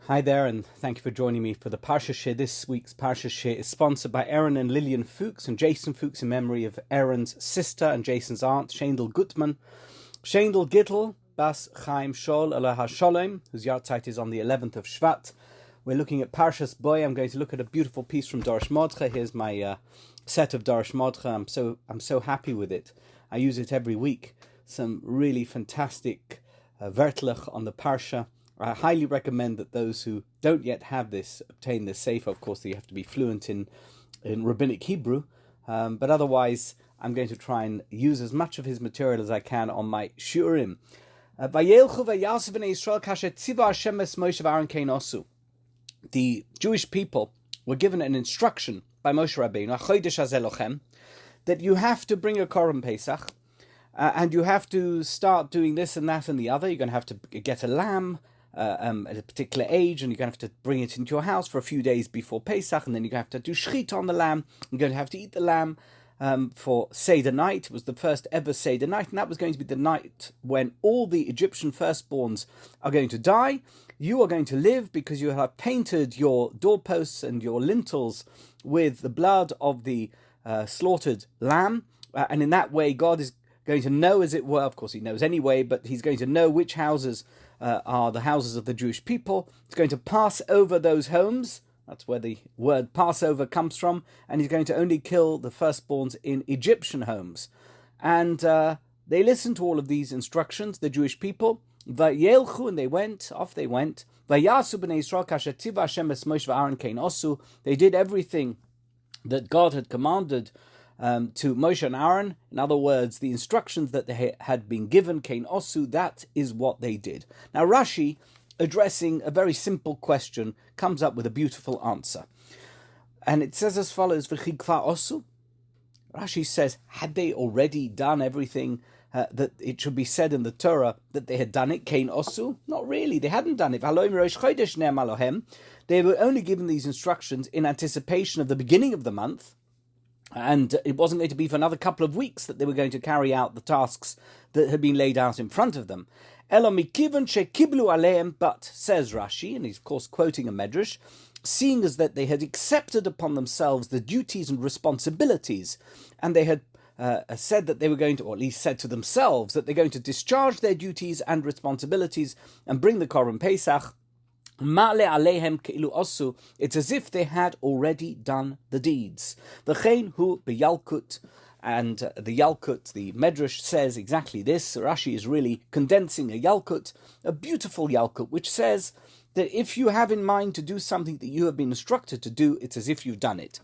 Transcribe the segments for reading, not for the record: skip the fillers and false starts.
Hi there, and thank you for joining me for the Parsha Shir. This week's Parsha Shir is sponsored by Aaron and Lillian Fuchs and Jason Fuchs in memory of Aaron's sister and Jason's aunt, Shendel Gutman. Shendel Gittel, Bas Chaim Shol Aleha Sholem, whose yahrzeit is on the 11th of Shvat. We're looking at Parshas Boy. I'm going to look at a beautiful piece from Darash Mordechai. Here's my set of Darash Mordechai. I'm so happy with it. I use it every week. Some really fantastic vertlach on the Parsha. I highly recommend that those who don't yet have this obtain this sefer. Of course, you have to be fluent in rabbinic Hebrew, but otherwise, I'm going to try and use as much of his material as I can on my shiurim. The Jewish people were given an instruction by Moshe Rabbeinu that you have to bring a Korban Pesach, and you have to start doing this and that and the other. You're going to have to get a lamb at a particular age, and you're going to have to bring it into your house for a few days before Pesach, and then you're going to have to do shechita on the lamb. You're going to have to eat the lamb for Seder night. It was the first ever Seder night, and that was going to be the night when all the Egyptian firstborns are going to die. You are going to live because you have painted your doorposts and your lintels with the blood of the slaughtered lamb, and in that way God is going to know, as it were, of course he knows anyway, but he's going to know which houses are the houses of the Jewish people. He's going to pass over those homes. That's where the word Passover comes from. And he's going to only kill the firstborns in Egyptian homes. And they listened to all of these instructions, the Jewish people. Vayelchu, and they went, off they went. Vayasu b'nei Yisrael kasher tiva Hashem es Moshe v'Aaron kein osu. They did everything that God had commanded to Moshe and Aaron. In other words, the instructions that they had been given, Kain Osu, that is what they did. Now Rashi, addressing a very simple question, comes up with a beautiful answer. And it says as follows, V'chigva Osu. Rashi says, had they already done everything that it should be said in the Torah that they had done it, Kain Osu? Not really, they hadn't done it. They were only given these instructions in anticipation of the beginning of the month, and it wasn't going to be for another couple of weeks that they were going to carry out the tasks that had been laid out in front of them. But, says Rashi, and he's of course quoting a Midrash, seeing as that they had accepted upon themselves the duties and responsibilities, and they had said that they were going to, or at least said to themselves, that they're going to discharge their duties and responsibilities and bring the Korban Pesach, it's as if they had already done the deeds. V'chein hu b'yalkut, and the Yalkut, the Midrash, says exactly this. Rashi is really condensing a Yalkut, a beautiful Yalkut, which says that if you have in mind to do something that you have been instructed to do, it's as if you've done it.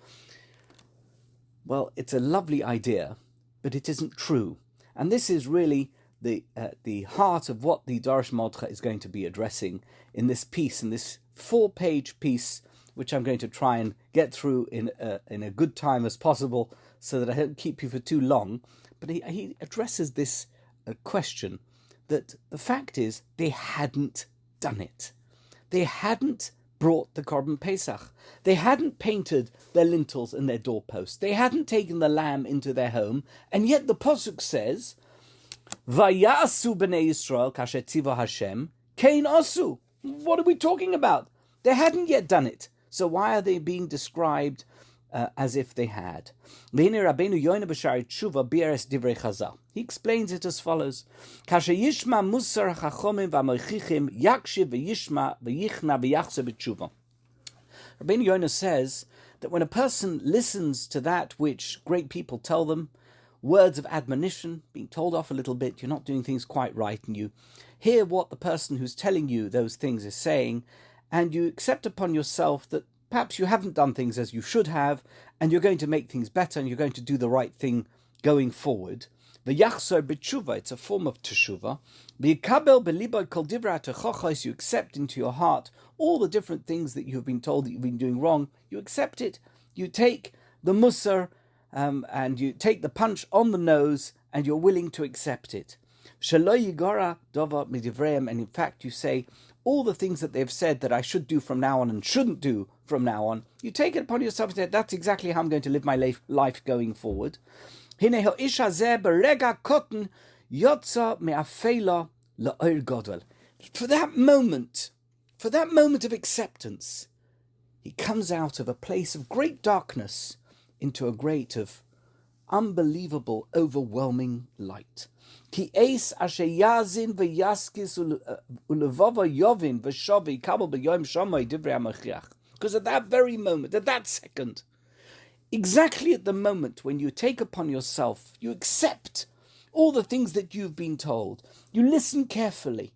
Well, it's a lovely idea, but it isn't true. And this is really the heart of what the Darash Mordechai is going to be addressing in this piece, in this 4-page piece, which I'm going to try and get through in a good time as possible, so that I don't keep you for too long. But he addresses this question that the fact is they hadn't done it. They hadn't brought the Korban Pesach. They hadn't painted their lintels and their doorposts. They hadn't taken the lamb into their home, and yet the Pasuk says, Vayasu b'nei Yisrael kasher tziva Hashem kein osu. What are we talking about? They hadn't yet done it. So why are they being described as if they had? He explains it as follows. Kasher yishma musar chachomim v'amoichichim yakshiv v'yishma v'yichna v'yachze b'tshuva. Rabbeinu Yonah says that when a person listens to that which great people tell them, words of admonition, being told off a little bit, you're not doing things quite right, and you hear what the person who's telling you those things is saying, and you accept upon yourself that perhaps you haven't done things as you should have, and you're going to make things better, and you're going to do the right thing going forward. The yachzor b'tshuva, it's a form of teshuvah. V'yikabel b'libo kol divrei techochos, you accept into your heart all the different things that you have been told that you've been doing wrong. You accept it. You take the musar, and you take the punch on the nose, and you're willing to accept it. Shelo yigora dova midivreim, and in fact you say, all the things that they've said that I should do from now on and shouldn't do from now on. You take it upon yourself and say, that's exactly how I'm going to live my life going forward. For that moment of acceptance, he comes out of a place of great darkness into a great of unbelievable, overwhelming light. Because at that very moment, at that second, exactly at the moment when you take upon yourself, you accept all the things that you've been told, you listen carefully,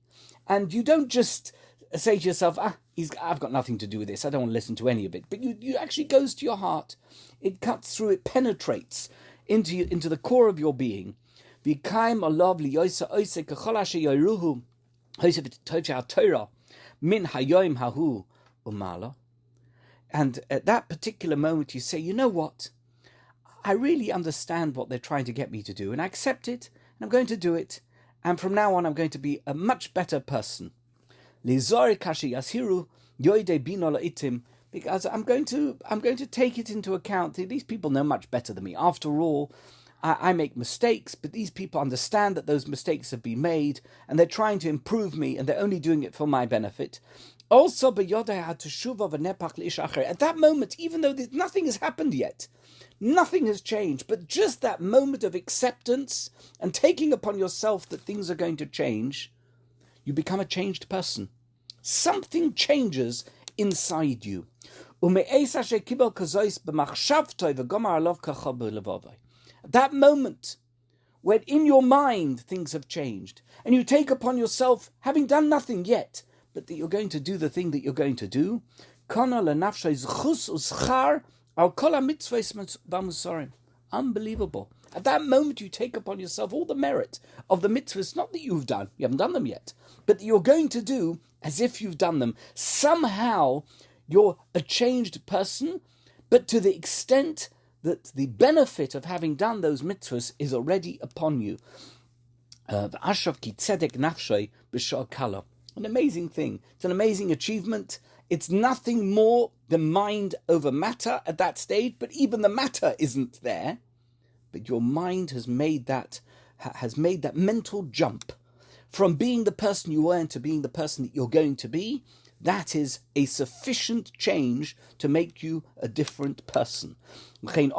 and you don't just say to yourself, I've got nothing to do with this, I don't want to listen to any of it, but you actually goes to your heart, it cuts through, it penetrates into the core of your being. And at that particular moment you say, you know what? I really understand what they're trying to get me to do, and I accept it, and I'm going to do it, and from now on I'm going to be a much better person. Because I'm going to take it into account. These people know much better than me. After all, I make mistakes, but these people understand that those mistakes have been made, and they're trying to improve me, and they're only doing it for my benefit. Also, at that moment, even though nothing has happened yet, nothing has changed, but just that moment of acceptance and taking upon yourself that things are going to change, you become a changed person. Something changes inside you. That moment when in your mind things have changed and you take upon yourself, having done nothing yet, but that you're going to do the thing that you're going to do, unbelievable. At that moment you take upon yourself all the merit of the mitzvahs, not that you haven't done them yet, but that you're going to do as if you've done them. Somehow you're a changed person, but to the extent that the benefit of having done those mitzvahs is already upon you. An amazing thing. It's an amazing achievement. It's nothing more than mind over matter at that stage, but even the matter isn't there. But your mind has made that mental jump from being the person you were to being the person that you're going to be. That is a sufficient change to make you a different person. And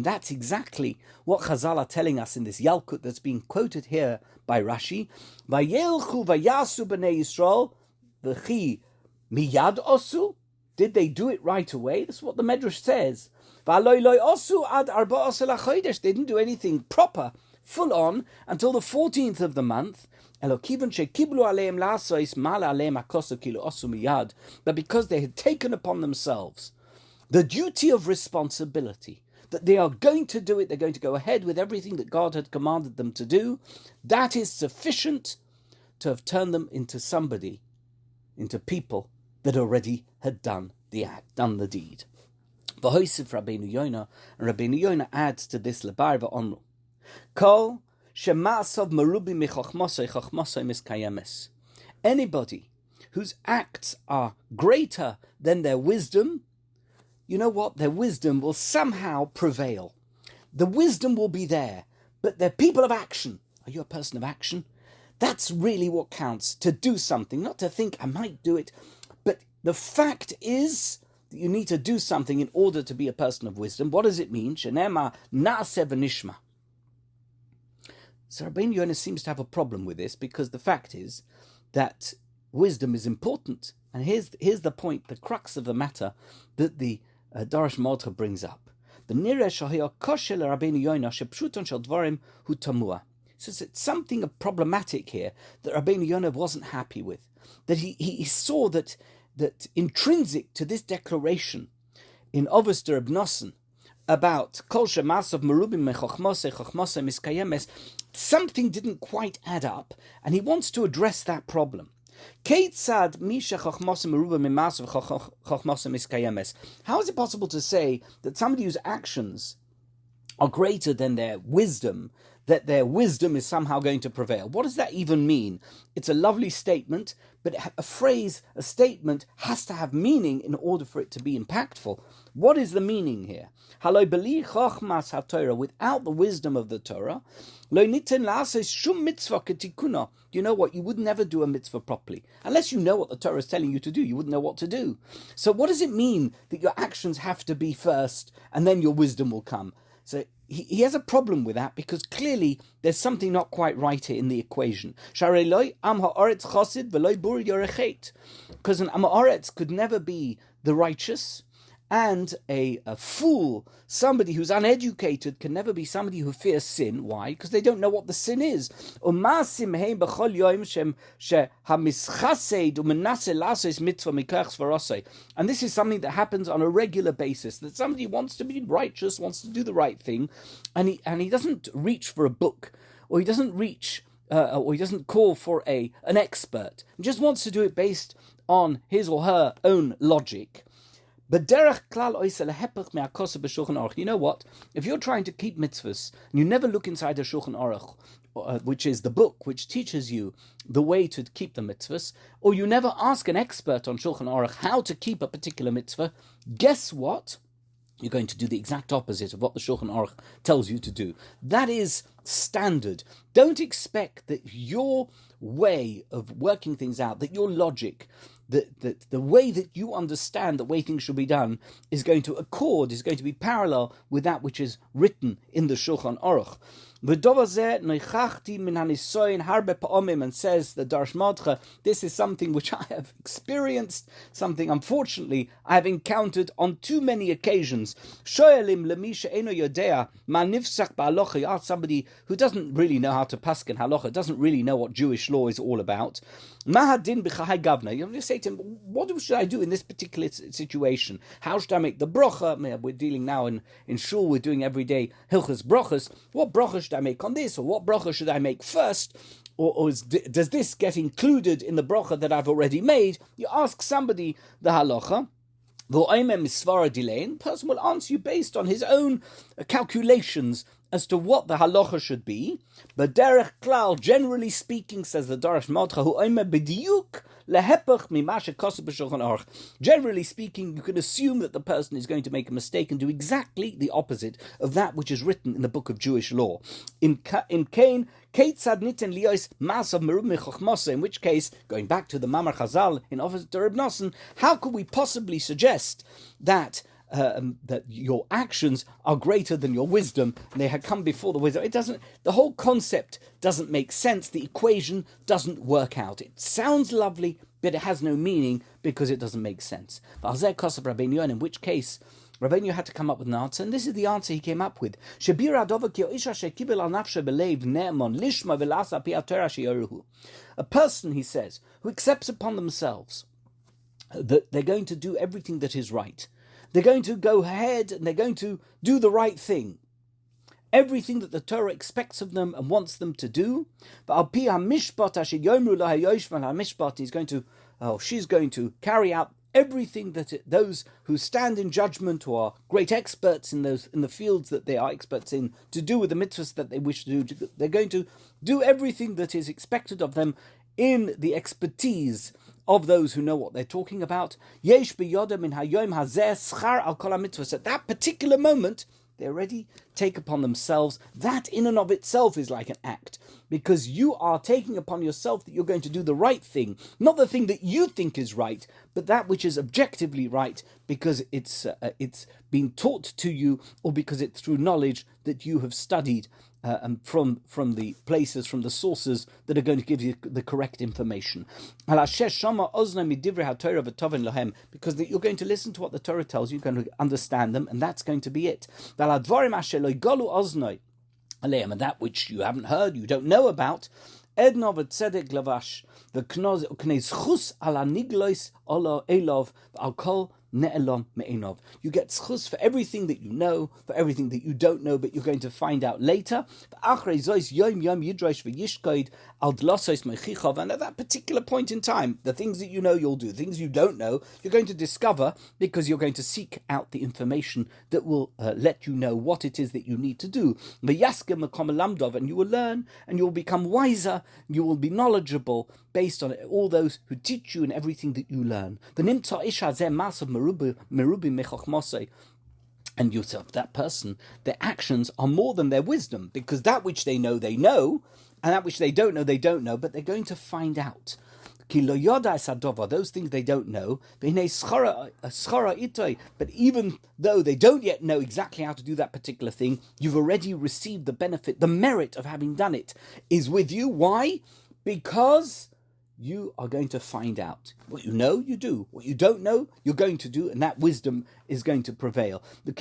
that's exactly what Chazal are telling us in this Yalkut that's being quoted here by Rashi. Miyad osu? Did they do it right away? That's what the Midrash says. They didn't do anything proper, full on, until the 14th of the month. But because they had taken upon themselves the duty of responsibility, that they are going to do it, they're going to go ahead with everything that God had commanded them to do, that is sufficient to have turned them into somebody, into people that already had done the act, done the deed. V'hoisif Rabbeinu Yonah, and Rabbeinu Yonah adds to this lebar v'onru. Kol shema'asav marubi michochmosei chochmosei miskayemes. Anybody whose acts are greater than their wisdom, you know what? Their wisdom will somehow prevail. The wisdom will be there, but they're people of action. Are you a person of action? That's really what counts, to do something, not to think I might do it. But the fact is that you need to do something in order to be a person of wisdom. What does it mean? Shenema na'aseh v'nishma. So Rabbeinu Yonah seems to have a problem with this, because the fact is that wisdom is important. And here's the point, the crux of the matter that the Darash Mordechai brings up. The nireh shahaya koshel Rabbeinu Yonah shepshuton shel dvarim hu tamua. So it's something problematic here that Rabbeinu Yonah wasn't happy with. That he saw that intrinsic to this declaration in Ovos der Ibnosen about kol shemasav merubim mechochmosei chochmosei miskayemes, something didn't quite add up, and he wants to address that problem. How is it possible to say that somebody whose actions are greater than their wisdom, that their wisdom is somehow going to prevail. What does that even mean? It's a lovely statement, but a statement has to have meaning in order for it to be impactful. What is the meaning here? Without the wisdom of the Torah, you know what? You would never do a mitzvah properly. Unless you know what the Torah is telling you to do, you wouldn't know what to do. So what does it mean that your actions have to be first and then your wisdom will come? So he has a problem with that because clearly there's something not quite right here in the equation. Because an Am Haaretz could never be the righteous, and a fool, somebody who's uneducated, can never be somebody who fears sin. Why? Because they don't know what the sin is. And this is something that happens on a regular basis, that somebody wants to be righteous, wants to do the right thing, and he doesn't reach for a book, or he doesn't reach or he doesn't call for an expert. He just wants to do it based on his or her own logic. But you know what? If you're trying to keep mitzvahs, and you never look inside the Shulchan Aruch, which is the book which teaches you the way to keep the mitzvahs, or you never ask an expert on Shulchan Aruch how to keep a particular mitzvah, guess what? You're going to do the exact opposite of what the Shulchan Aruch tells you to do. That is standard. Don't expect that your way of working things out, that your logic, that the way that you understand the way things should be done is going to be parallel with that which is written in the Shulchan Aruch. And says the Darash Mordechai, this is something which I have experienced, something unfortunately I have encountered on too many occasions. Somebody who doesn't really know how to paskin halacha, doesn't really know what Jewish law is all about. You just say to him, what should I do in this particular situation? How should I make the bracha? We're dealing now in shul, we're doing every day hilchos brachas. What bracha should I make on this, or what bracha should I make first, or does this get included in the bracha that I've already made? You ask somebody the halacha. The person will answer you based on his own calculations as to what the halacha should be. But derech klal, generally speaking, says the Darash Mordechai, generally speaking, you can assume that the person is going to make a mistake and do exactly the opposite of that which is written in the book of Jewish law. In Cain, in which case, going back to the Mamar Chazal in office to Reb Nosson, how could we possibly suggest that your actions are greater than your wisdom, and they had come before the wisdom? It doesn't. The whole concept doesn't make sense. The equation doesn't work out. It sounds lovely, but it has no meaning because it doesn't make sense. In which case, Rabbi Dunner had to come up with an answer, and this is the answer he came up with. A person, he says, who accepts upon themselves that they're going to do everything that is right. They're going to go ahead and they're going to do the right thing. Everything that the Torah expects of them and wants them to do. He's going to, she's going to carry out everything that those who stand in judgment, who are great experts in the fields that they are experts in, to do with the mitzvahs that they wish to do. They're going to do everything that is expected of them in the expertise of those who know what they're talking about. At that particular moment, they already take upon themselves. That in and of itself is like an act, because you are taking upon yourself that you're going to do the right thing, not the thing that you think is right, but that which is objectively right, because it's been taught to you, or because it's through knowledge that you have studied from the places, from the sources that are going to give you the correct information. Because that you're going to listen to what the Torah tells you, you're going to understand them, and that's going to be it. And that which you haven't heard, you don't know about, ne'elam me'enov. You get zchus for everything that you know, for everything that you don't know, but you're going to find out later. And at that particular point in time, the things that you know, you'll do. Things you don't know, you're going to discover, because you're going to seek out the information that will let you know what it is that you need to do. And you will learn, and you will become wiser, you will be knowledgeable based on all those who teach you and everything that you learn. And yourself, that person, their actions are more than their wisdom, because that which they know, and that which they don't know, but they're going to find out. Those things they don't know, but even though they don't yet know exactly how to do that particular thing, you've already received the benefit, the merit of having done it is with you. Why? Because you are going to find out. What you know, you do. What you don't know, you're going to do, and that wisdom is going to prevail. And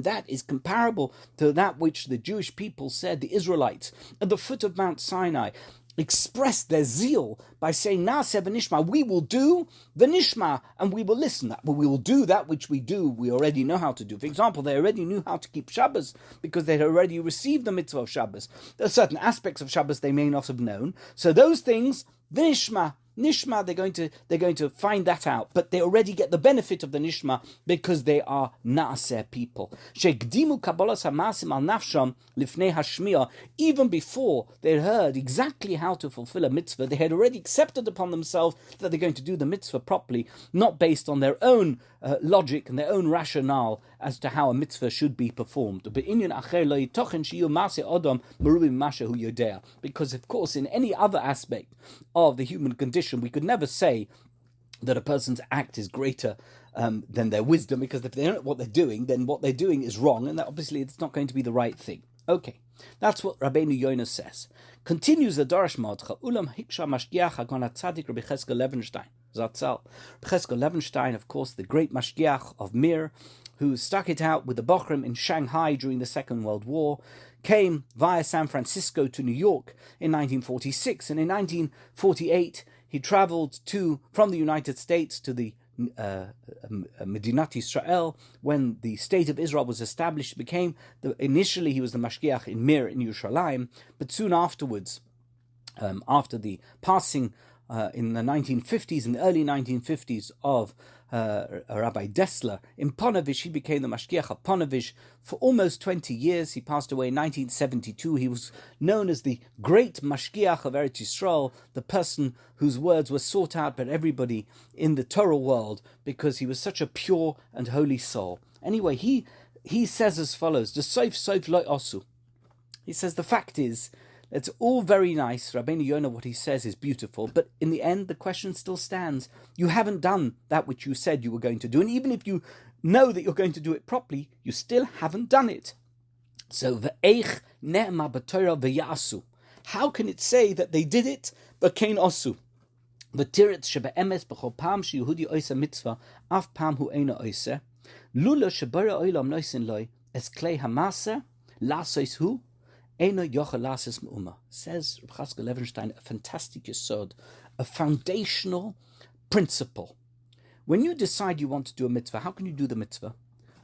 that is comparable to that which the Jewish people said, the Israelites, at the foot of Mount Sinai, expressed their zeal by saying, Naaseh v'nishma, we will do v'nishma, and we will listen. But we will do that which we do, we already know how to do. For example, they already knew how to keep Shabbos because they had already received the mitzvah of Shabbos. There are certain aspects of Shabbos they may not have known. So those things, v'nishma, Nishma, they're going to find that out, but they already get the benefit of the Nishma because they are Naaseh people. Shegdimu Kabbalas Hamasim al Nafsham Lifnei Hashmiya, even before they heard exactly how to fulfill a mitzvah, they had already accepted upon themselves that they're going to do the mitzvah properly, not based on their own logic and their own rationale as to how a mitzvah should be performed. Because, of course, in any other aspect of the human condition, we could never say that a person's act is greater than their wisdom, because if they don't know what they're doing, then what they're doing is wrong, and that obviously it's not going to be the right thing. Okay, that's what Rabbeinu Yonah says. Continues the Darash Mordechai, Ulam Hiksha Mashgiach Hagon HaTzadik Rabbi Cheskel Levenstein, Zatzal. Rabbi Cheskel Levenstein, of course, the great Mashgiach of Mir, who stuck it out with the Bochrim in Shanghai during the Second World War, came via San Francisco to New York in 1946, and in 1948 he traveled from the United States to the Medinat Israel. When the state of Israel was established, initially he was the Mashgiach in Mir in Yerushalayim, but soon afterwards, after the passing in the 1950s, in the early 1950s of Rabbi Dessler in Ponevezh, he became the Mashgiach of Ponevezh for almost 20 years. He passed away in 1972. He was known as the great Mashgiach of Eretz Yisrael, the person whose words were sought out by everybody in the Torah world because he was such a pure and holy soul. Anyway, he says as follows, the soif soif lo osu. He says the fact is, it's all very nice. Rabbeinu Yonah, what he says is beautiful, but in the end, the question still stands. You haven't done that which you said you were going to do, and even if you know that you're going to do it properly, you still haven't done it. So, ve'eich ne'ema b'Torah ve'yasu. How can it say that they did it, but kein osu? V'tiritz shebe'emes b'chol pam she'yehudi oisa mitzvah, af pam hu eina oisa, lula shebara oilam noisin loi, es klei hamasa, lasois hu, says Rabbi Cheskel Levenstein, a fantastic yesod, a foundational principle. When you decide you want to do a mitzvah, how can you do the mitzvah?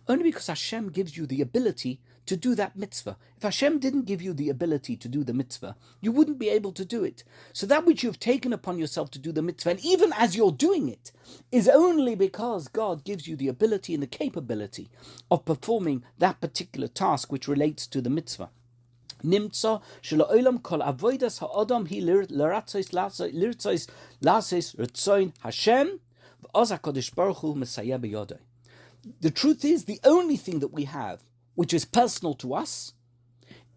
Only because Hashem gives you the ability to do that mitzvah. If Hashem didn't give you the ability to do the mitzvah, you wouldn't be able to do it. So that which you've taken upon yourself to do the mitzvah, and even as you're doing it, is only because God gives you the ability and the capability of performing that particular task which relates to the mitzvah. Nimtza shelo kol avodas ha'adam hi lirtzos ritzoin Hashem v'oz HaKadosh Baruch Hu mesayeh b'yodai. The truth is, the only thing that we have, which is personal to us,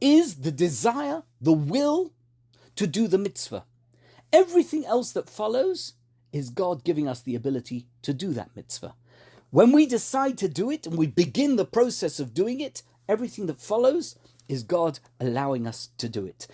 is the desire, the will to do the mitzvah. Everything else that follows is God giving us the ability to do that mitzvah. When we decide to do it and we begin the process of doing it, everything that follows is God allowing us to do it.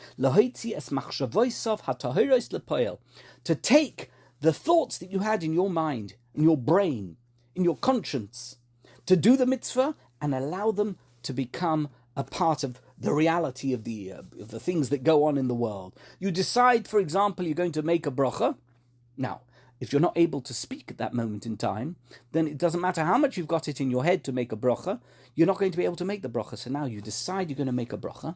To take the thoughts that you had in your mind, in your brain, in your conscience, to do the mitzvah and allow them to become a part of the reality of the things that go on in the world. You decide, for example, you're going to make a bracha. Now, if you're not able to speak at that moment in time, then it doesn't matter how much you've got it in your head to make a bracha, you're not going to be able to make the bracha. So now you decide you're going to make a bracha,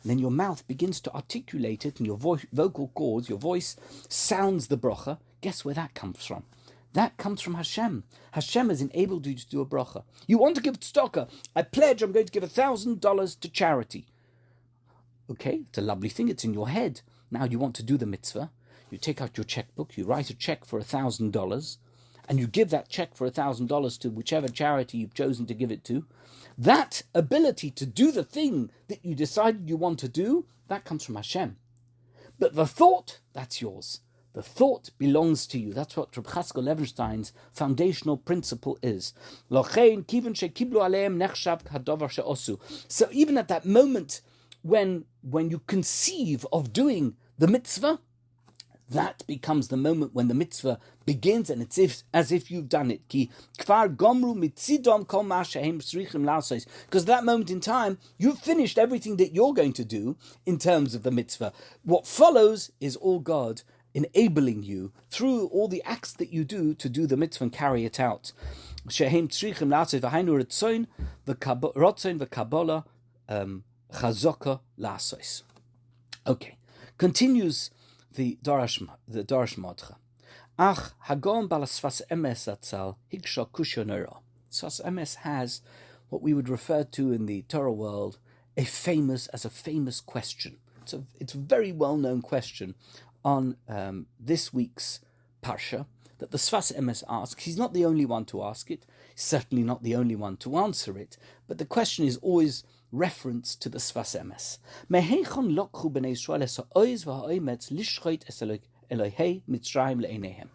and then your mouth begins to articulate it, and your vocal cords, your voice sounds the bracha. Guess where that comes from? That comes from Hashem. Hashem has enabled you to do a bracha. You want to give tzedakah. I pledge I'm going to give $1,000 to charity. Okay, it's a lovely thing. It's in your head. Now you want to do the mitzvah. You take out your checkbook. You write a check for $1,000, and you give that check for $1,000 to whichever charity you've chosen to give it to. That ability to do the thing that you decided you want to do, that comes from Hashem. But the thought, that's yours. The thought belongs to you. That's what Reb Chaskel Levenstein's foundational principle is. So even at that moment when you conceive of doing the mitzvah, that becomes the moment when the mitzvah begins, and it's as if you've done it. Because at that moment in time, you've finished everything that you're going to do in terms of the mitzvah. What follows is all God enabling you through all the acts that you do to do the mitzvah and carry it out. Okay, continues the Darash Mordechai. Ach hagom balasfas emes atzal hiksha kushonera. Sfas emes has what we would refer to in the Torah world a famous question. It's a very well known question on this week's parsha that the Sfas emes asks. He's not the only one to ask it. He's certainly not the only one to answer it. But the question is always reference to the Sfas emes. Meheichon lokchu bnei Yisrael es ha'oz v'ha'ometz lishchot es Elohei Mitzrayim le'eineihem.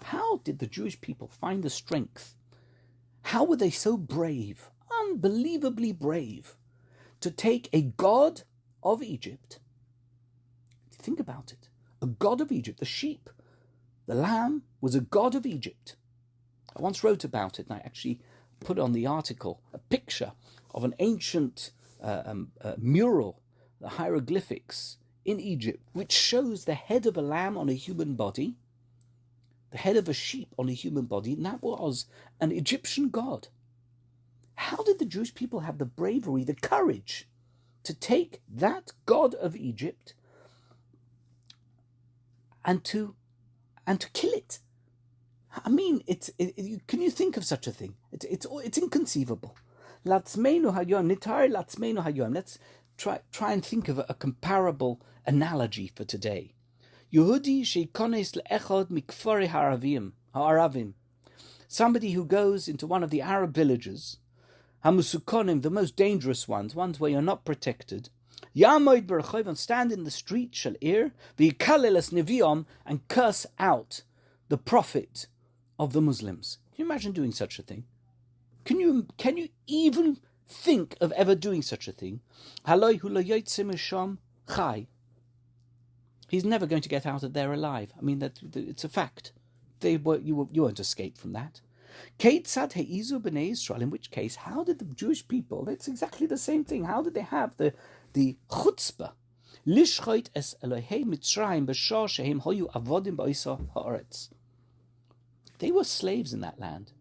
How did the Jewish people find the strength? How were they so brave, unbelievably brave, to take a god of Egypt? Think about it. A god of Egypt, the sheep, the lamb was a god of Egypt. I once wrote about it, and I actually put on the article a picture of an ancient mural, the hieroglyphics in Egypt, which shows the head of a lamb on a human body, the head of a sheep on a human body, and that was an Egyptian god. How did the Jewish people have the bravery, the courage to take that god of Egypt and to kill it? I mean, can you think of such a thing? It's inconceivable. Latzmeinu hayom, nitar latzmeinu hayom. Let's try and think of a comparable analogy for today. Yehudi sheikones le'echad mikfari ha'aravim. Somebody who goes into one of the Arab villages, hamusukonim, the most dangerous ones where you're not protected. Yamoid b'rechov, and stand in the street shel ir v'yikalel es neviom, and curse out the prophet of the Muslims. Can you imagine doing such a thing? Can you even think of ever doing such a thing? He's never going to get out of there alive. I mean, it's a fact. You won't escape from that. In which case, how did the Jewish people, it's exactly the same thing, how did they have the chutzpah? They were slaves in that land.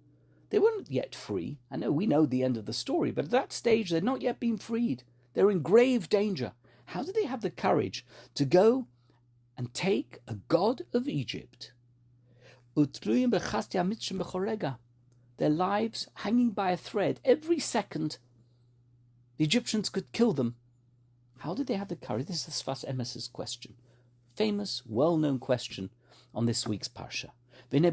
They weren't yet free. I know we know the end of the story, but at that stage they're not yet been freed. They're in grave danger. How did they have the courage to go and take a god of Egypt, their lives hanging by a thread every second? The Egyptians could kill them. How did they have the courage? This is the Sfas Emes's question. Famous, well-known question on this week's Parsha. And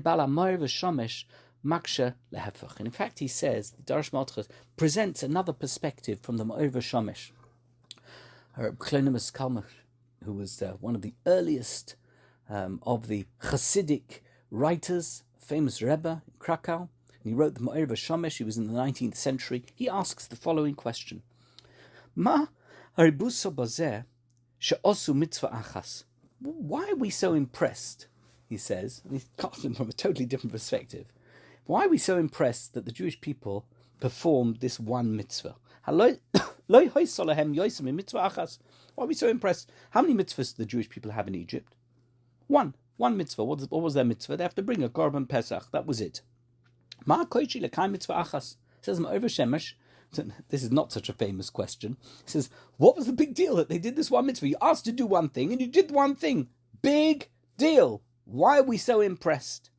in fact, he says, the Darash Mordechai presents another perspective from the Ma'or V'Shomesh. Who was one of the earliest of the Hasidic writers, famous Rebbe in Krakow, and he wrote the Ma'or V'Shomesh. He was in the 19th century. He asks the following question: Ma haribuso bazeh she'osu mitzvah achas? Why are we so impressed? He says, and he's coming from a totally different perspective. Why are we so impressed that the Jewish people performed this one mitzvah? Why are we so impressed? How many mitzvahs do the Jewish people have in Egypt? One One mitzvah. What was their mitzvah? They have to bring a korban pesach. That was it. Ma koichi lekai mitzvah achas. Says Ma'over Shemesh. This is not such a famous question. He says, what was the big deal that they did this one mitzvah? You asked to do one thing and you did one thing. Big deal. Why are we so impressed?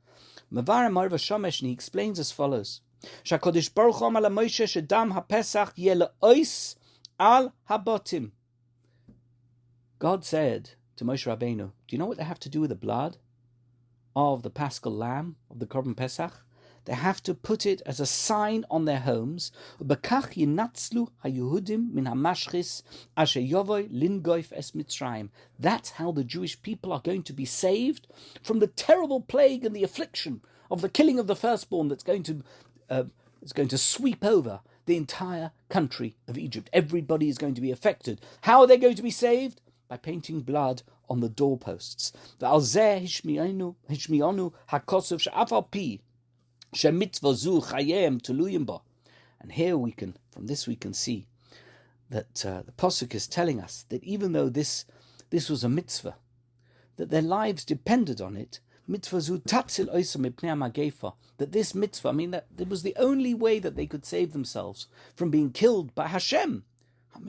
Mavar Ma'over Shemesh, and he explains as follows. Shakadosh Baruch Hu amar Moshe shedam hapesach yeh le'os al habotim. God said to Moshe Rabbeinu, do you know what they have to do with the blood of the Paschal Lamb, of the Korban Pesach? They have to put it as a sign on their homes. That's how the Jewish people are going to be saved from the terrible plague and the affliction of the killing of the firstborn that's going to sweep over the entire country of Egypt. Everybody is going to be affected. How are they going to be saved? By painting blood on the doorposts. And here from this we can see that the Pasuk is telling us that even though this was a mitzvah, that their lives depended on it, that this mitzvah, that it was the only way that they could save themselves from being killed by Hashem.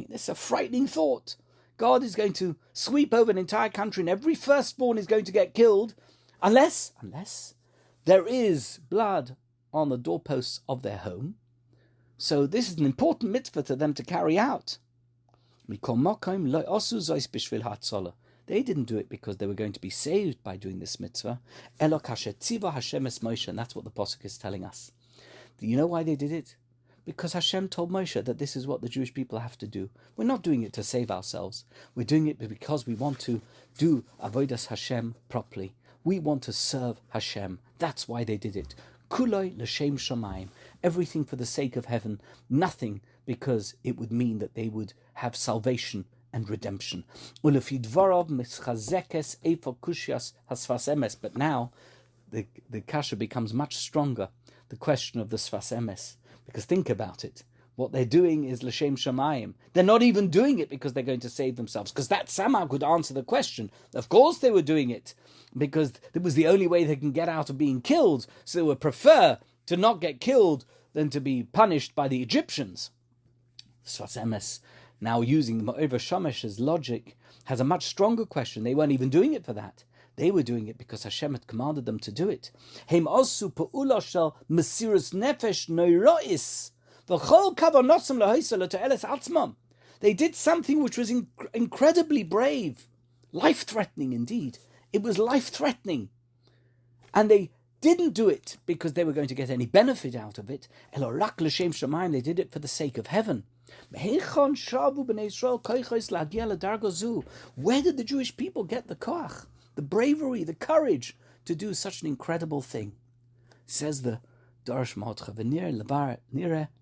That's a frightening thought. God is going to sweep over an entire country and every firstborn is going to get killed unless there is blood on the doorposts of their home. So this is an important mitzvah to them to carry out. They didn't do it because they were going to be saved by doing this mitzvah. And that's what the Pasuk is telling us. Do you know why they did it? Because Hashem told Moshe that this is what the Jewish people have to do. We're not doing it to save ourselves. We're doing it because we want to do Avodas Hashem properly. We want to serve Hashem. That's why they did it. Kuloi l'shem shamayim. Everything for the sake of heaven. Nothing because it would mean that they would have salvation and redemption. But now the kasha becomes much stronger. The question of the sfas emes. Because think about it. What they're doing is l'shem shamayim. They're not even doing it because they're going to save themselves. Because that somehow could answer the question. Of course they were doing it because it was the only way they can get out of being killed. So they would prefer to not get killed than to be punished by the Egyptians. Sfas emes, now using Ma'over Shemesh's logic, has a much stronger question. They weren't even doing it for that. They were doing it because Hashem had commanded them to do it. Heim osu pa'ula shel mesirus nefesh noirois. They did something which was incredibly brave, life-threatening indeed. It was life-threatening. And they didn't do it because they were going to get any benefit out of it. They did it for the sake of heaven. Where did the Jewish people get the koach, the bravery, the courage to do such an incredible thing? Says the Darash Mordechai, v'nire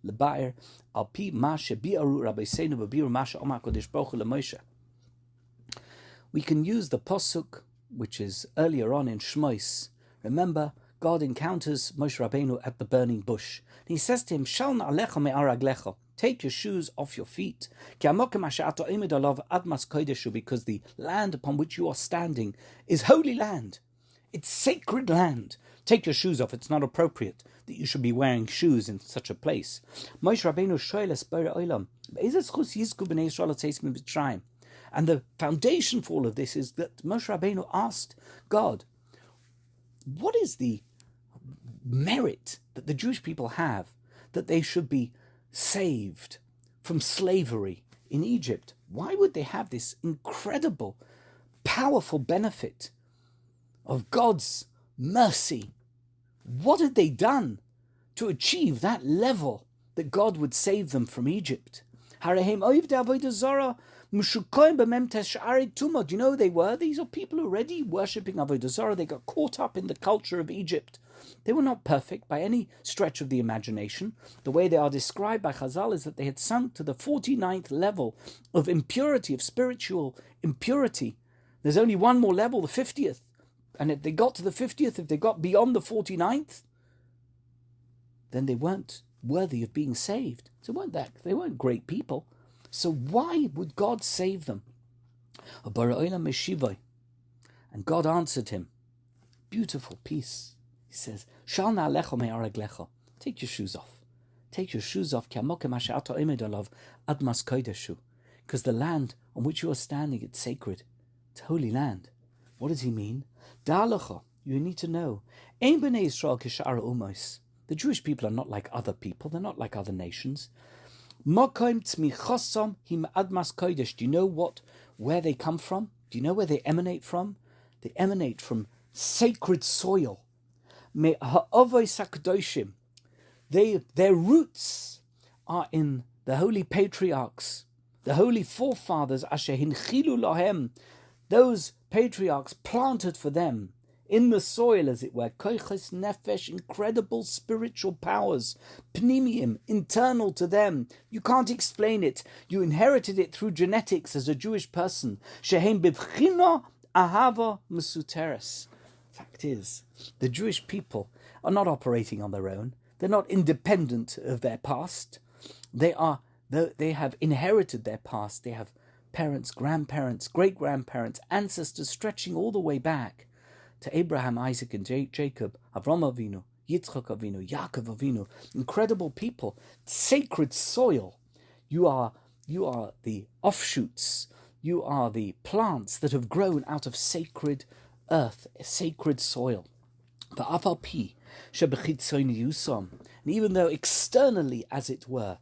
lebair al pi ma shebi'aru rabbeinu v'bi'aru ma she'omar HaKadosh Baruch Hu leMoshe. We can use the pasuk which is earlier on in Shmos. Remember, God encounters Moshe Rabbeinu at the burning bush. And he says to him, "Shal na'alecha me'ar raglecha." Take your shoes off your feet. Because the land upon which you are standing is holy land. It's sacred land. Take your shoes off. It's not appropriate that you should be wearing shoes in such a place. Moshe Rabbeinu shoyles b'orei olam. And the foundation for all of this is that Moshe Rabbeinu asked God, what is the merit that the Jewish people have that they should be saved from slavery in Egypt? Why would they have this incredible, powerful benefit of God's mercy? What had they done to achieve that level that God would save them from Egypt? Do you know who they were? These are people already worshipping Avodah Zarah. They got caught up in the culture of Egypt. They were not perfect by any stretch of the imagination. The way they are described by Chazal is that they had sunk to the 49th level of impurity, of spiritual impurity. There's only one more level, the 50th. And if they got to the 50th, if they got beyond the 49th, then they weren't worthy of being saved. So they weren't great people. So why would God save them? And God answered him. beautiful piece. He says, Shal na'alecha me'araglecha. Take your shoes off. Take your shoes off. Because the land on which you are standing, it's sacred. It's holy land. What does he mean? Da'alecha. You need to know. Ein b'nei Yisrael k'sha'ar umos. The Jewish people are not like other people. They're not like other nations. Mokoim tzmichosam him admas kodesh. Do you know where they come from? Do you know where they emanate from? They emanate from sacred soil. Me ha'avos hakadoshim. Their roots are in the holy patriarchs, the holy forefathers. Asher hinchilu lahem. Those patriarchs planted for them in the soil, as it were, koiches nefesh, incredible spiritual powers, pnimiim, internal to them. You can't explain it. You inherited it through genetics as a Jewish person. Shehem bivchina ahava mesuteres. Fact is, the Jewish people are not operating on their own. They're not independent of their past. They have inherited their past. They have parents, grandparents, great-grandparents, ancestors stretching all the way back to Abraham, Isaac, and Jacob, Avraham Avinu, Yitzchak Avinu, Yaakov Avinu, incredible people, sacred soil. You are the offshoots. You are the plants that have grown out of sacred earth, sacred soil. And even though externally, as it were,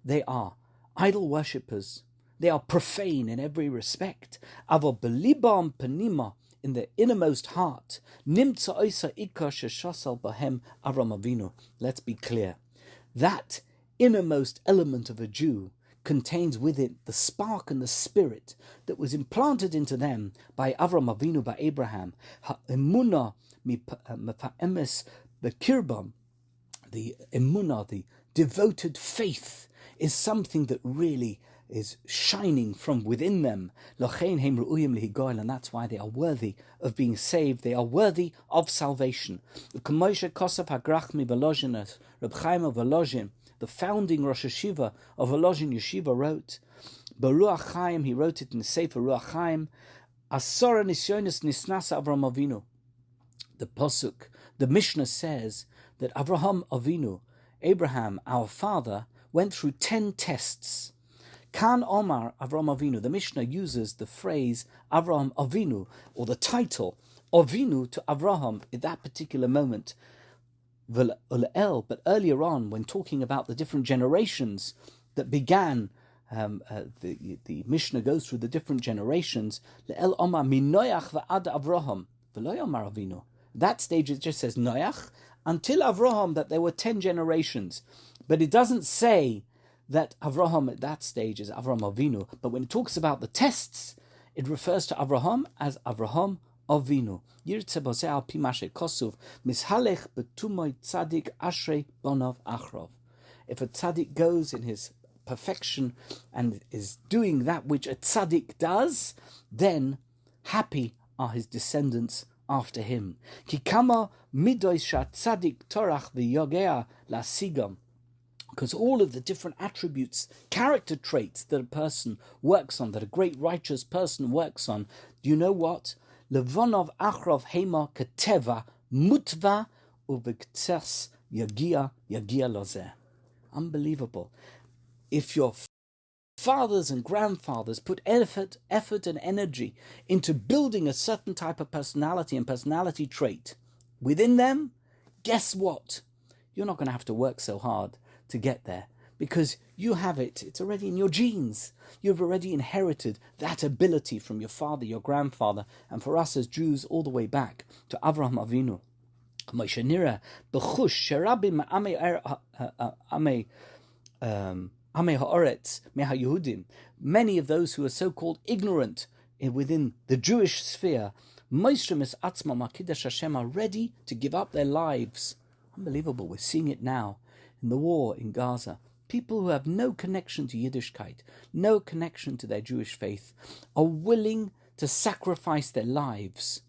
they are idol worshippers, they are profane in every respect. Avo belibam penima, in the innermost heart. Nimtza oisa ikar sheshasal bahem Avram Avinu. Let's be clear. That innermost element of a Jew contains within the spark and the spirit that was implanted into them by Avram Avinu, by Abraham. Ha'emunah mepa'emes bekirbam. The emunah, the devoted faith, is something that really is shining from within them. And that's why they are worthy of being saved. They are worthy of salvation. The founding Rosh Hashiva of Volozhin Yeshiva wrote, Baruch Chaim, he wrote it in the Sefer Ruach Chaim, Asora Nisyonis Nisnasa Avram Avinu. The Pasuk, the Mishnah says that Avraham Avinu, Abraham, our father, went through 10 tests. Kan Omar Avraham Avinu. The Mishnah uses the phrase Avraham Avinu, or the title Avinu to Avraham at that particular moment. But earlier on, when talking about the different generations that began, the Mishnah goes through the different generations. Le'el Omar minoyach va'ad Avraham v'lo Omar Avinu. That stage it just says Noach until Avraham, that there were 10 generations, but it doesn't say that Avraham at that stage is Avraham Avinu. But when it talks about the tests, it refers to Avraham as Avraham Avinu. Yirtze boseh al pi mashe kosuv mishalech betumoy tzadik ashrei bonav achrov. If a tzaddik goes in his perfection and is doing that which a tzaddik does, then happy are his descendants after him. Ki kama midois sha tzaddik torach v'yogea lasigam. Because all of the different attributes, character traits that a person works on, that a great righteous person works on, do you know what? Levonov achrov hema keteva mutva uvektsas yagia lozeh. Unbelievable. If your fathers and grandfathers put effort and energy into building a certain type of personality and personality trait within them, guess what? You're not going to have to work so hard to get there, because you have it. It's already in your genes. You've already inherited that ability from your father, your grandfather, and for us as Jews, all the way back to Avraham Avinu. Many of those who are so-called ignorant within the Jewish sphere, are ready to give up their lives. Unbelievable. We're seeing it now in the war in Gaza. People who have no connection to Yiddishkeit, no connection to their Jewish faith, are willing to sacrifice their lives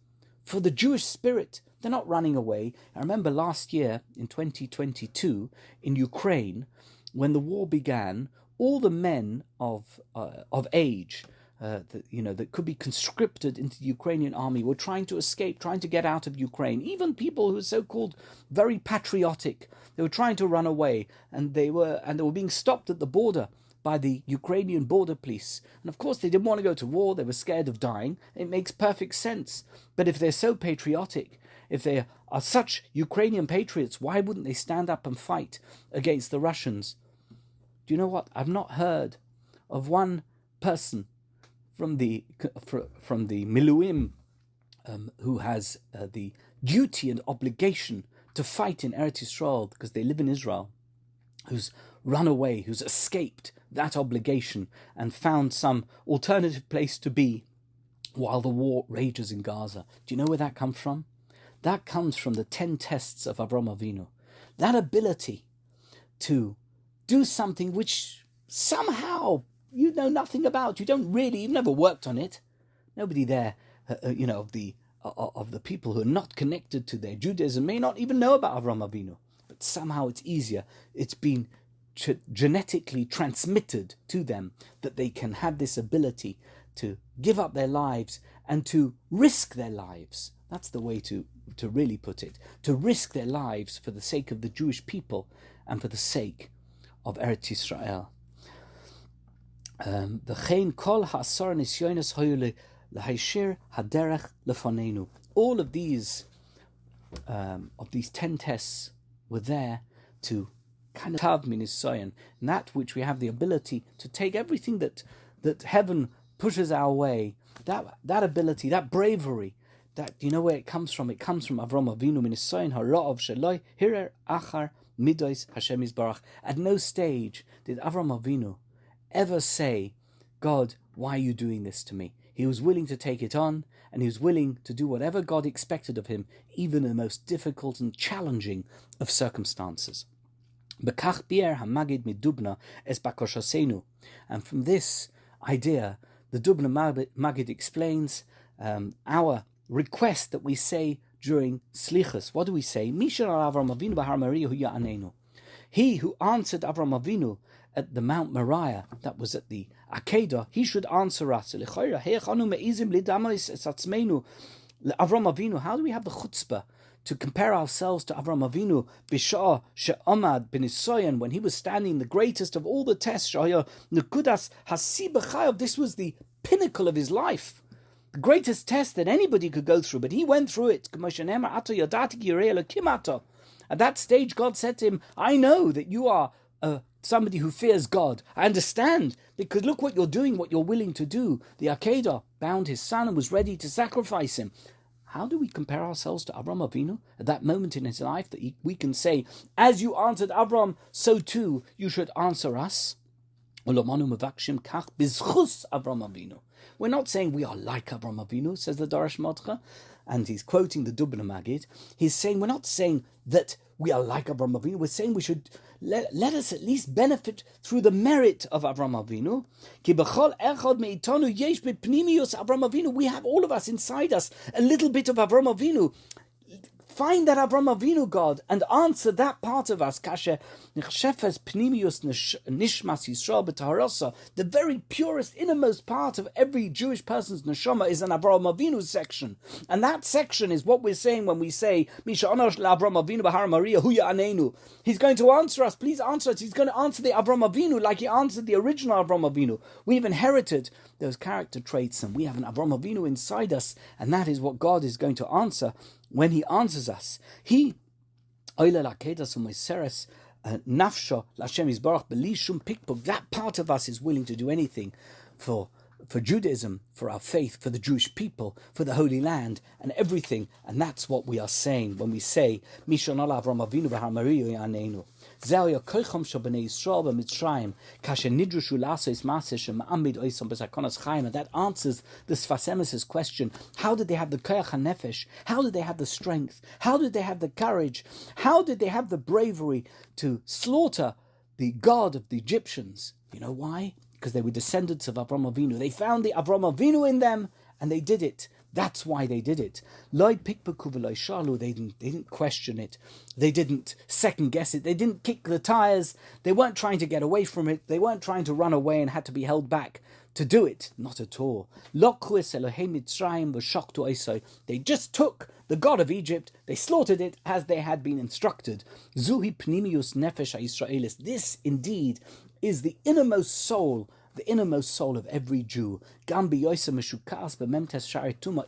for the Jewish spirit. They're not running away. I remember last year in 2022 in Ukraine, when the war began, all the men of age, that could be conscripted into the Ukrainian army were trying to escape, trying to get out of Ukraine. Even people who were so-called very patriotic, they were trying to run away, and they were being stopped at the border by the Ukrainian border police. And of course, they didn't want to go to war. They were scared of dying. It makes perfect sense. But if they're so patriotic, if they are such Ukrainian patriots, why wouldn't they stand up and fight against the Russians? Do you know what? I've not heard of one person from the Miluim who has the duty and obligation to fight in Eretz Yisrael because they live in Israel, who's run away, who's escaped that obligation and found some alternative place to be while the war rages in Gaza. Do you know where that comes from? That comes from the 10 tests of Avram Avinu. That ability to do something which somehow you know nothing about. You've never worked on it. Nobody there, of the people who are not connected to their Judaism may not even know about Avram Avinu. But somehow it's easier. It's been genetically transmitted to them that they can have this ability to give up their lives and to risk their lives. That's the way to really put it. To risk their lives for the sake of the Jewish people and for the sake of Eretz Yisrael. All of these 10 tests were there to kind of have minisoyan, and that which we have the ability to take everything that heaven pushes our way, that ability, that bravery, that, you know where it comes from? It comes from Avram Avinu minisoyan hara'ov sheloi hirer achar midos Hashem Yisbarach. At no stage did Avram Avinu ever say, God, why are you doing this to me? He was willing to take it on, and he was willing to do whatever God expected of him, even in the most difficult and challenging of circumstances. Bekach bier hamagid midubna es bakoshasenu. And from this idea, the Dubna Magid explains our request that we say during Slichus. What do we say? Mishar Avram Avinu b'Har Moriah hu ya'anenu. He who answered Avram Avinu at the Mount Moriah, that was at the Akedah, he should answer us. Avram Avinu, how do we have the chutzpah to compare ourselves to Avram Avinu, Bishah she'amad b'nisoyan, when he was standing the greatest of all the tests, Nekudas hasibachayav, this was the pinnacle of his life, the greatest test that anybody could go through, but he went through it. At that stage, God said to him, I know that you are somebody who fears God. I understand, because look what you're doing, what you're willing to do. The Akedah bound his son and was ready to sacrifice him. How do we compare ourselves to Avram Avinu at that moment in his life that we can say, as you answered Avram, so too you should answer us? We're not saying we are like Avram Avinu, says the Darash Mordechai, and he's quoting the Dubna Magid. He's saying, we're not saying that we are like Avram Avinu, we're saying we should let us at least benefit through the merit of Avram Avinu. We have all of us inside us a little bit of Avram Avinu. Find that Avram Avinu, God, and answer that part of us. The very purest, innermost part of every Jewish person's neshama is an Avram Avinu section. And that section is what we're saying when we say, He's going to answer us, please answer us. He's going to answer the Avram Avinu like he answered the original Avram Avinu. We've inherited those character traits, and we have an Avram Avinu inside us, and that is what God is going to answer when he answers us. He nafsho l'Hashem Yisbarach b'li shum pikpuk. That part of us is willing to do anything for Judaism, for our faith, for the Jewish people, for the Holy Land, and everything. And that's what we are saying when we say Mishon ala Avram Avinu b'Har Moriah yanenu. That answers the Sfasemis' question. How did they have the koyach hanefesh? How did they have the strength? How did they have the courage? How did they have the bravery to slaughter the god of the Egyptians? You know why? Because they were descendants of Avram Avinu. They found the Avram Avinu in them, and they did it. That's why they did it. They didn't question it. They didn't second guess it. They didn't kick the tires. They weren't trying to get away from it. They weren't trying to run away and had to be held back. to do it. Not at all. They just took the god of Egypt, they slaughtered it as they had been instructed. Zuhi pnimius nefesh ha'Yisraelis. This indeed is the innermost soul of every Jew.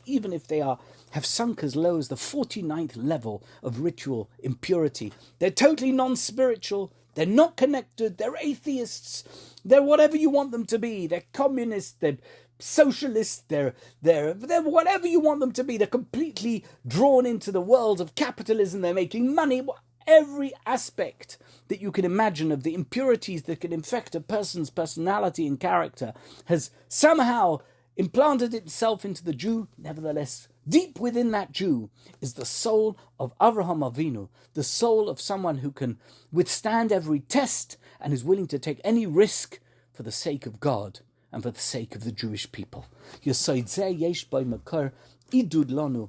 Even if they have sunk as low as the 49th level of ritual impurity. They're totally non-spiritual. They're not connected. They're atheists. They're whatever you want them to be. They're communists. They're socialists. They're whatever you want them to be. They're completely drawn into the world of capitalism. They're making money. Every aspect that you can imagine of the impurities that can infect a person's personality and character has somehow implanted itself into the Jew. Nevertheless, deep within that Jew is the soul of Avraham Avinu, the soul of someone who can withstand every test and is willing to take any risk for the sake of God and for the sake of the Jewish people. Yesod zeh yesh by makar idud lanu.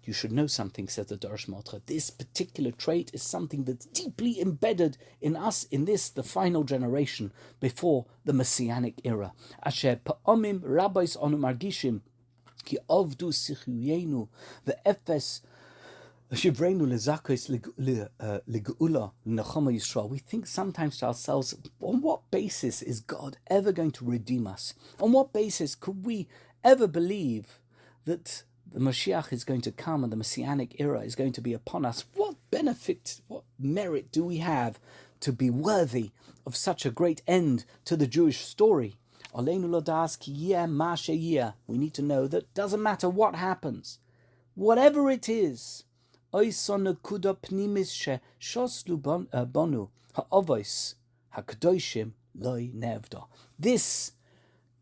You should know something, says the Darash Mordechai. This particular trait is something that's deeply embedded in us, in this, the final generation, before the Messianic era. Asher pa'omim rabbis anu margishim ki avdu sichuyenu ve'efes shivrenu lezakos legeula nechama Yisrael. We think sometimes to ourselves, on what basis is God ever going to redeem us? On what basis could we ever believe that the Mashiach is going to come and the Messianic era is going to be upon us? What benefit, what merit do we have to be worthy of such a great end to the Jewish story? We need to know that doesn't matter what happens, whatever it is, this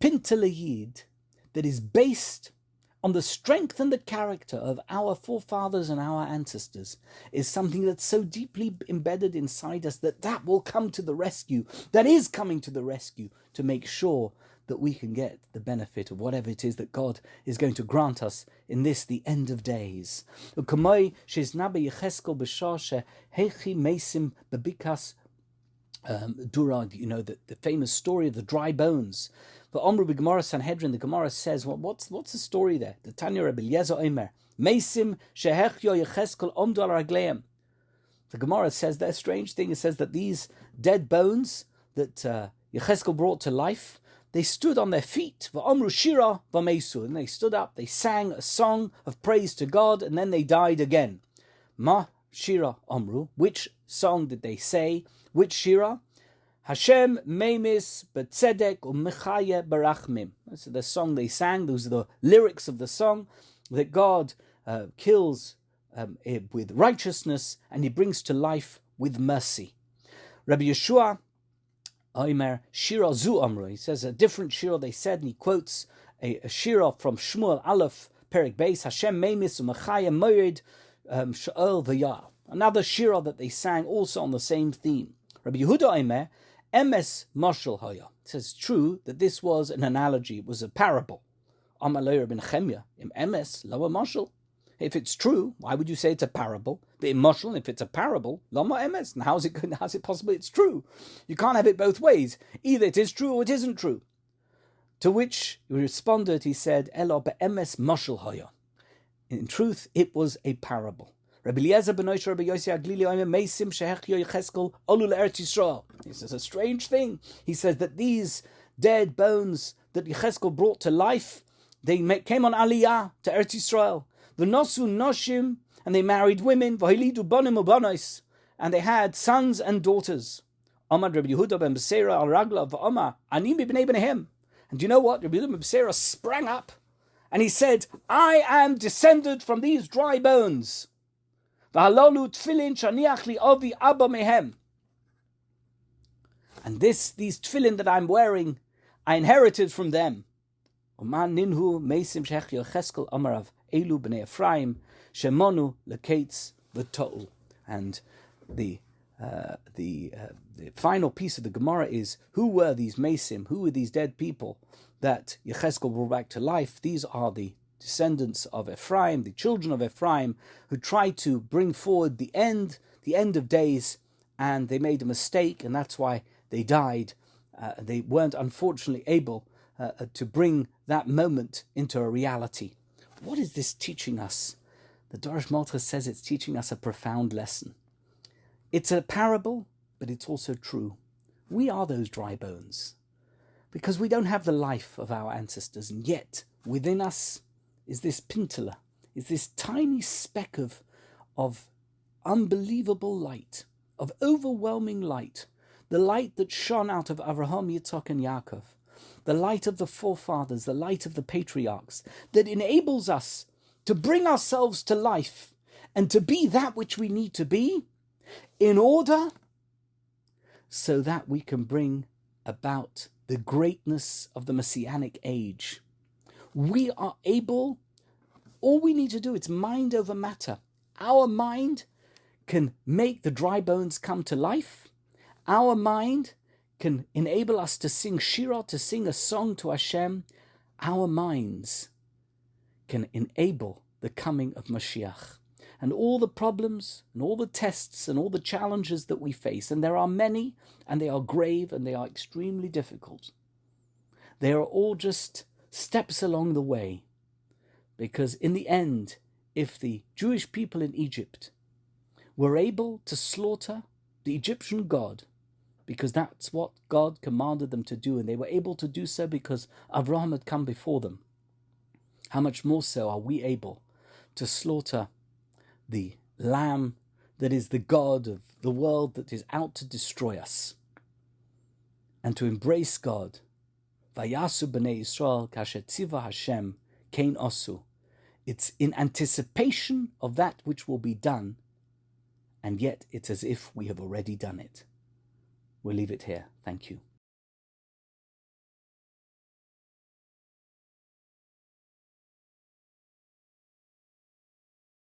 pintalayid that is based on the strength and the character of our forefathers and our ancestors is something that's so deeply embedded inside us that will come to the rescue, that is coming to the rescue to make sure that we can get the benefit of whatever it is that God is going to grant us in this, the end of days. Durag, the famous story of the dry bones. But Omru b'Gemara Sanhedrin, the Gemara says, well, what's the story there? The Tanya Rabbi Eliezer Omer, Meisim shehechyo Yecheskel omdu al ragleim. The Gemara says that strange thing. It says that these dead bones that Yecheskel brought to life, they stood on their feet. V'omru shira v'meisu, and they stood up. They sang a song of praise to God, and then they died again. Ma shira omru. Which song did they say? Which shira? Hashem meimis b'tzedek u'mechaye barachmim. That's the song they sang. Those are the lyrics of the song, that God kills with righteousness and He brings to life with mercy. Rabbi Yeshua Omer Shira Zu Amru. He says a different shira they said, and he quotes a shira from Shmuel Aleph Perek Beis. Hashem meimis u'mechaye moed sha'ol v'yah. Another shira that they sang also on the same theme. Rabbi Yehuda Omer Emes Mashal Haya. It says true that this was an analogy, it was a parable. Amalei Rabbi Nechemia, im Emes, Lama Mashal. If it's true, why would you say it's a parable? But in Mashal, if it's a parable, Lama Emes. And how's it possible it's true? You can't have it both ways. Either it is true or it isn't true. To which he responded, he said, Elo be'emes Mashal Haya. In truth, it was a parable. Rabbi Eliezer ben Oisha, Rabbi Yossi Aglili, Meisim Shehechyo Yecheskel Olu Eretz Yisrael. This is a strange thing. He says that these dead bones that Yecheskel brought to life, they came on Aliyah to Eretz Yisrael. The Nosu Noshim, and they married women. V'hilidu Bonim U'Bonos, and they had sons and daughters. Amad Rabbi Yehuda ben Beseira al Ragla v'Amar Ani mibnei b'nehem. And do you know what? Rabbi Yehuda ben Beseira sprang up, and he said, I am descended from these dry bones. And these tefillin that I'm wearing, I inherited from them. And the final piece of the Gemara is, who were these Mesim? Who were these dead people that Yecheskel brought back to life? These are the descendants of Ephraim, the children of Ephraim, who tried to bring forward the end of days, and they made a mistake, and that's why they died. They weren't, unfortunately, able to bring that moment into a reality. What is this teaching us? The Darash Mordechai says it's teaching us a profound lesson. It's a parable, but it's also true. We are those dry bones, because we don't have the life of our ancestors, and yet within us is this pintala, is this tiny speck of unbelievable light, of overwhelming light, the light that shone out of Avraham, Yitzhak, and Yaakov, the light of the forefathers, the light of the patriarchs, that enables us to bring ourselves to life and to be that which we need to be in order so that we can bring about the greatness of the Messianic age. We are able, all we need to do, it's mind over matter. Our mind can make the dry bones come to life. Our mind can enable us to sing shirah, to sing a song to Hashem. Our minds can enable the coming of Mashiach. And all the problems and all the tests and all the challenges that we face, and there are many, and they are grave, and they are extremely difficult. They are all just steps along the way. Because in the end, if the Jewish people in Egypt were able to slaughter the Egyptian god, because that's what God commanded them to do, and they were able to do so because Abraham had come before them, how much more so are we able to slaughter the lamb that is the God of the world that is out to destroy us, and to embrace God. Vayasu b'nei Yisrael kasher tziva Hashem kein osu. It's in anticipation of that which will be done, and yet it's as if we have already done it. We'll leave it here. Thank you.